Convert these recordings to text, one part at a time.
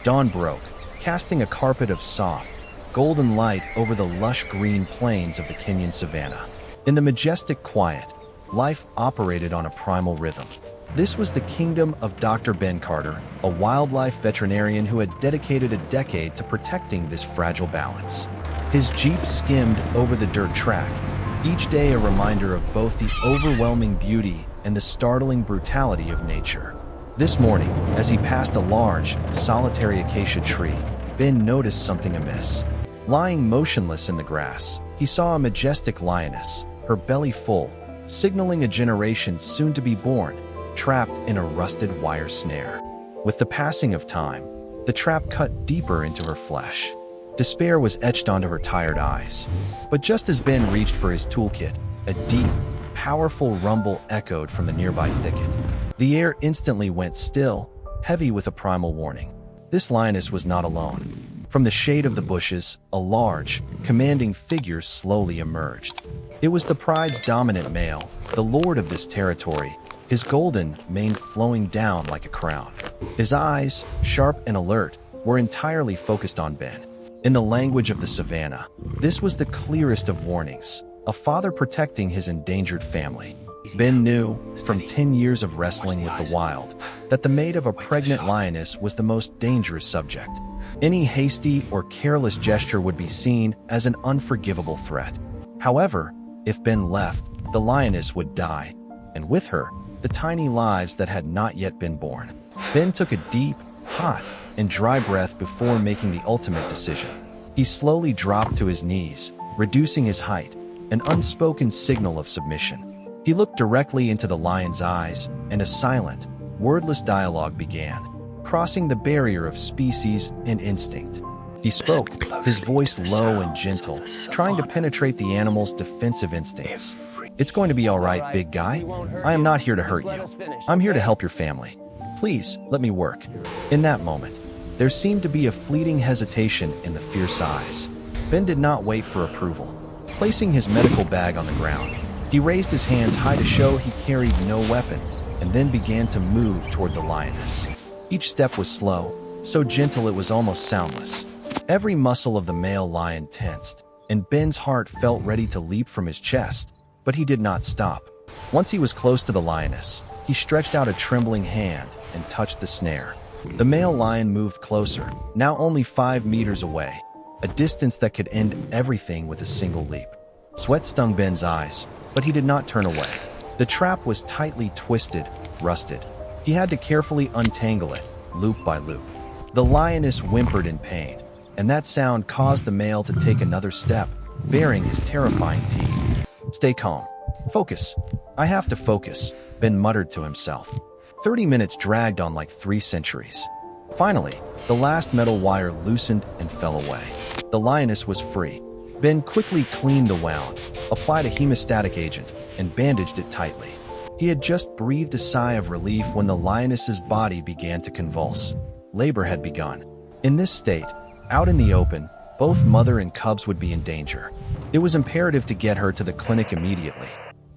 Dawn broke, casting a carpet of soft, golden light over the lush green plains of the Kenyan Savanna. In the majestic quiet, life operated on a primal rhythm. This was the kingdom of Dr. Ben Carter, a wildlife veterinarian who had dedicated a decade to protecting this fragile balance. His jeep skimmed over the dirt track, each day a reminder of both the overwhelming beauty and the startling brutality of nature. This morning, as he passed a large, solitary acacia tree, Ben noticed something amiss. Lying motionless in the grass, he saw a majestic lioness, her belly full, signaling a generation soon to be born, trapped in a rusted wire snare. With the passing of time, the trap cut deeper into her flesh. Despair was etched onto her tired eyes. But just as Ben reached for his toolkit, a deep, powerful rumble echoed from the nearby thicket. The air instantly went still, heavy with a primal warning. This lioness was not alone. From the shade of the bushes, a large, commanding figure slowly emerged. It was the pride's dominant male, the lord of this territory, his golden mane flowing down like a crown. His eyes, sharp and alert, were entirely focused on Ben. In the language of the savannah, this was the clearest of warnings, a father protecting his endangered family. Ben knew, from 10 years of wrestling with the wild, that the mate of a pregnant lioness was the most dangerous subject. Any hasty or careless gesture would be seen as an unforgivable threat. However, if Ben left, the lioness would die, and with her, the tiny lives that had not yet been born. Ben took a deep, hot, and dry breath before making the ultimate decision. He slowly dropped to his knees, reducing his height, an unspoken signal of submission. He looked directly into the lion's eyes, and a silent, wordless dialogue began, crossing the barrier of species and instinct. He spoke, his voice low and gentle, trying to penetrate the animal's defensive instincts. "It's going to be all right, big guy. I am not here to hurt you. I'm here to help your family. Please, let me work." In that moment, there seemed to be a fleeting hesitation in the fierce eyes. Ben did not wait for approval. Placing his medical bag on the ground, he raised his hands high to show he carried no weapon, and then began to move toward the lioness. Each step was slow, so gentle it was almost soundless. Every muscle of the male lion tensed, and Ben's heart felt ready to leap from his chest, but he did not stop. Once he was close to the lioness, he stretched out a trembling hand and touched the snare. The male lion moved closer, now only 5 meters away, a distance that could end everything with a single leap. Sweat stung Ben's eyes, but he did not turn away. The trap was tightly twisted, rusted. He had to carefully untangle it, loop by loop. The lioness whimpered in pain, and that sound caused the male to take another step, baring his terrifying teeth. "Stay calm. Focus. I have to focus," Ben muttered to himself. 30 minutes dragged on like 3 centuries. Finally, the last metal wire loosened and fell away. The lioness was free. Ben quickly cleaned the wound, applied a hemostatic agent, and bandaged it tightly. He had just breathed a sigh of relief when the lioness's body began to convulse. Labor had begun. In this state, out in the open, both mother and cubs would be in danger. It was imperative to get her to the clinic immediately.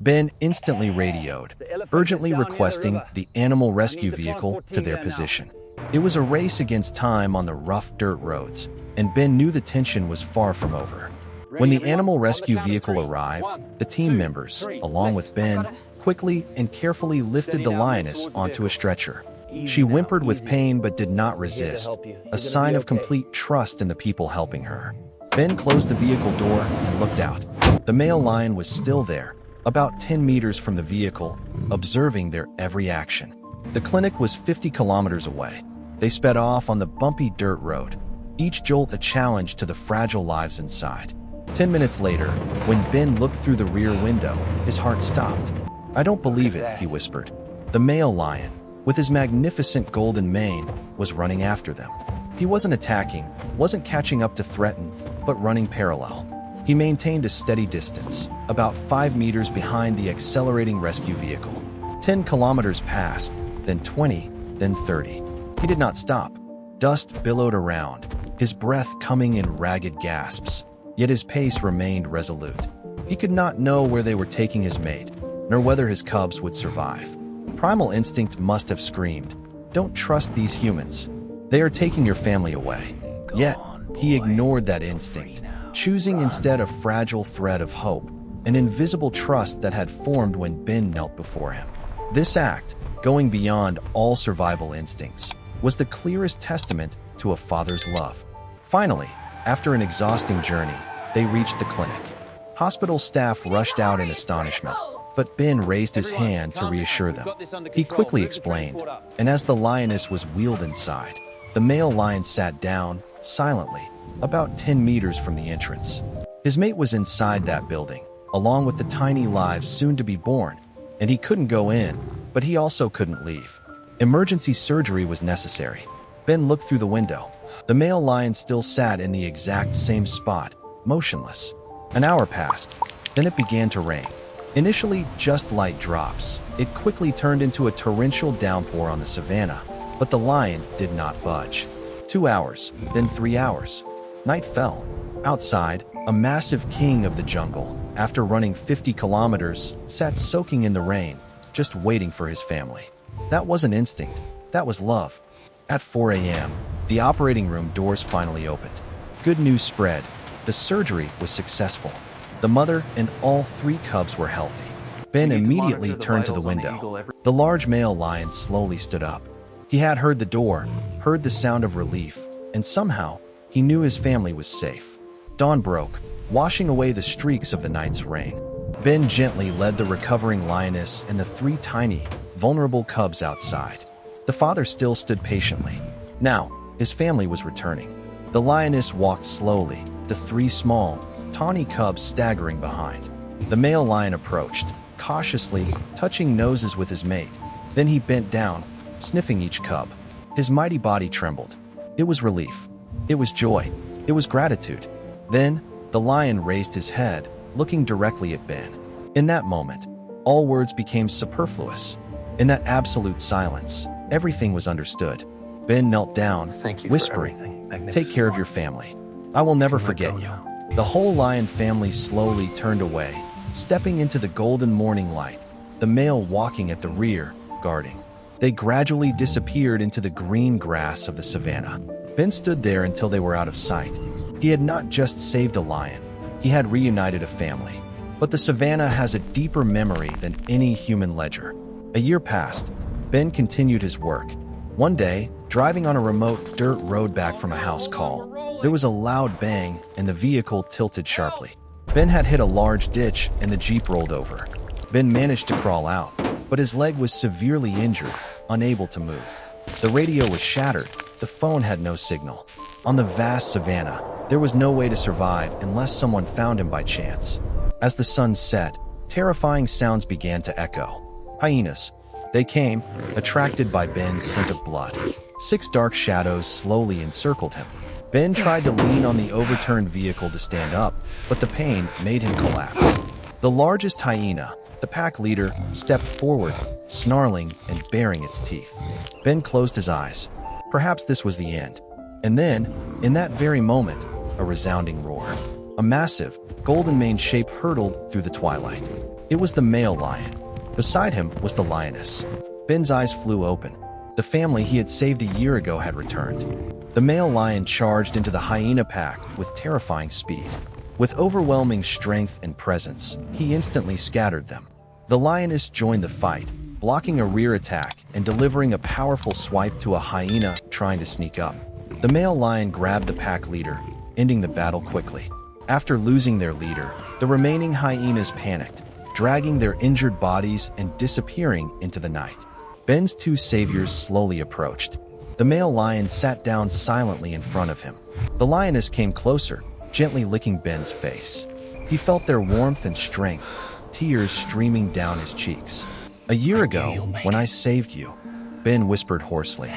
Ben instantly radioed, urgently requesting the animal rescue vehicle to their position. It was a race against time on the rough dirt roads, and Ben knew the tension was far from over. When the animal rescue vehicle arrived, the team members, along with Ben, quickly and carefully lifted the lioness onto a stretcher. She whimpered with pain but did not resist, a sign of complete trust in the people helping her. Ben closed the vehicle door and looked out. The male lion was still there, about 10 meters from the vehicle, observing their every action. The clinic was 50 kilometers away. They sped off on the bumpy dirt road, each jolt a challenge to the fragile lives inside. 10 minutes later, when Ben looked through the rear window, his heart stopped. "I don't believe it," he whispered. The male lion, with his magnificent golden mane, was running after them. He wasn't attacking, wasn't catching up to threaten, but running parallel. He maintained a steady distance, about 5 meters behind the accelerating rescue vehicle. 10 kilometers passed, then 20, then 30. He did not stop. Dust billowed around, his breath coming in ragged gasps, yet his pace remained resolute. He could not know where they were taking his mate, nor whether his cubs would survive. Primal instinct must have screamed, "Don't trust these humans. They are taking your family away. Yet, he ignored that instinct, choosing instead a fragile thread of hope, an invisible trust that had formed when Ben knelt before him. This act, going beyond all survival instincts, was the clearest testament to a father's love. Finally, after an exhausting journey, they reached the clinic. Hospital staff rushed out in astonishment, but Ben raised his hand to reassure them. He quickly explained, and as the lioness was wheeled inside, the male lion sat down, silently, about 10 meters from the entrance. His mate was inside that building, along with the tiny lives soon to be born, and he couldn't go in, but he also couldn't leave. Emergency surgery was necessary. Ben looked through the window. The male lion still sat in the exact same spot, motionless. An hour passed. Then it began to rain. Initially just light drops, it quickly turned into a torrential downpour on the Savanna, but the lion did not budge. 2 hours, then 3 hours. Night fell. Outside, a massive king of the jungle, after running 50 kilometers, sat soaking in the rain, just waiting for his family. That wasn't instinct, that was love. At 4 a.m., the operating room doors finally opened. Good news spread. The surgery was successful. The mother and all 3 cubs were healthy. Ben immediately turned to the window. The large male lion slowly stood up. He had heard the door, heard the sound of relief, and somehow, he knew his family was safe. Dawn broke, washing away the streaks of the night's rain. Ben gently led the recovering lioness and the 3 tiny, vulnerable cubs outside. The father still stood patiently. Now, his family was returning. The lioness walked slowly, the 3 small, tawny cubs staggering behind. The male lion approached, cautiously, touching noses with his mate. Then he bent down, sniffing each cub. His mighty body trembled. It was relief. It was joy. It was gratitude. Then, the lion raised his head, looking directly at Ben. In that moment, all words became superfluous. In that absolute silence, everything was understood. Ben knelt down, whispering, "Take care of your family. I will never forget you." The whole lion family slowly turned away, stepping into the golden morning light, the male walking at the rear, guarding. They gradually disappeared into the green grass of the Savanna. Ben stood there until they were out of sight. He had not just saved a lion, he had reunited a family. But the Savanna has a deeper memory than any human ledger. A year passed. Ben continued his work. One day, driving on a remote dirt road back from a house call, there was a loud bang and the vehicle tilted sharply. Ben had hit a large ditch and the Jeep rolled over. Ben managed to crawl out, but his leg was severely injured, unable to move. The radio was shattered. The phone had no signal. On the vast Savanna, there was no way to survive unless someone found him by chance. As the sun set, terrifying sounds began to echo. Hyenas. They came, attracted by Ben's scent of blood. 6 dark shadows slowly encircled him. Ben tried to lean on the overturned vehicle to stand up, but the pain made him collapse. The largest hyena, the pack leader, stepped forward, snarling and baring its teeth. Ben closed his eyes. Perhaps this was the end. And then, in that very moment, a resounding roar. A massive, golden-maned shape hurtled through the twilight. It was the male lion. Beside him was the lioness. Ben's eyes flew open. The family he had saved a year ago had returned. The male lion charged into the hyena pack with terrifying speed. With overwhelming strength and presence, he instantly scattered them. The lioness joined the fight, blocking a rear attack and delivering a powerful swipe to a hyena trying to sneak up. The male lion grabbed the pack leader, ending the battle quickly. After losing their leader, the remaining hyenas panicked, dragging their injured bodies and disappearing into the night. Ben's 2 saviors slowly approached. The male lion sat down silently in front of him. The lioness came closer, gently licking Ben's face. He felt their warmth and strength, tears streaming down his cheeks. "A year ago, when I saved you," Ben whispered hoarsely,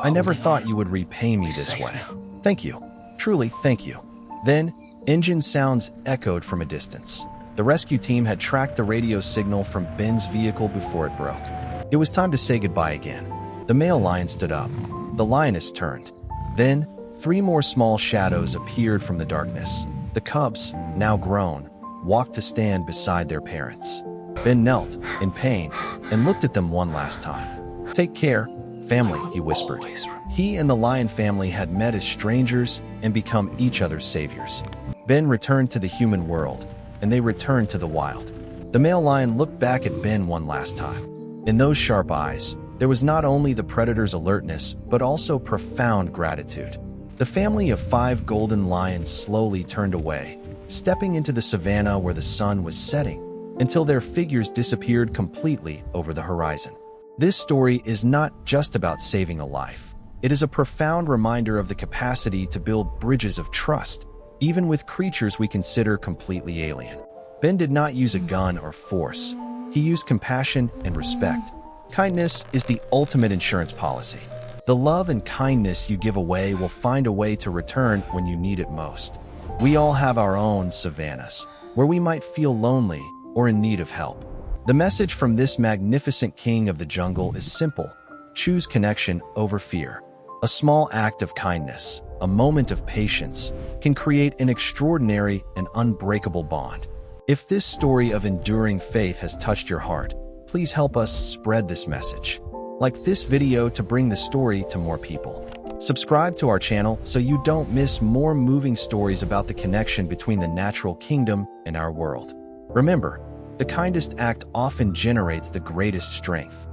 "I never thought you would repay me this way. Thank you. Truly, thank you." Then, engine sounds echoed from a distance. The rescue team had tracked the radio signal from Ben's vehicle before it broke. It was time to say goodbye again. The male lion stood up. The lioness turned. Then, 3 more small shadows appeared from the darkness. The cubs, now grown, walked to stand beside their parents. Ben knelt, in pain, and looked at them one last time. "Take care, "Family," he whispered. He and the lion family had met as strangers and become each other's saviors. Ben returned to the human world, and they returned to the wild. The male lion looked back at Ben one last time. In those sharp eyes, there was not only the predator's alertness, but also profound gratitude. The family of 5 golden lions slowly turned away, stepping into the savanna where the sun was setting, until their figures disappeared completely over the horizon. This story is not just about saving a life. It is a profound reminder of the capacity to build bridges of trust, even with creatures we consider completely alien. Ben did not use a gun or force. He used compassion and respect. Kindness is the ultimate insurance policy. The love and kindness you give away will find a way to return when you need it most. We all have our own savannas, where we might feel lonely or in need of help. The message from this magnificent king of the jungle is simple: choose connection over fear. A small act of kindness, a moment of patience, can create an extraordinary and unbreakable bond. If this story of enduring faith has touched your heart, please help us spread this message. Like this video to bring the story to more people. Subscribe to our channel so you don't miss more moving stories about the connection between the natural kingdom and our world. Remember, the kindest act often generates the greatest strength.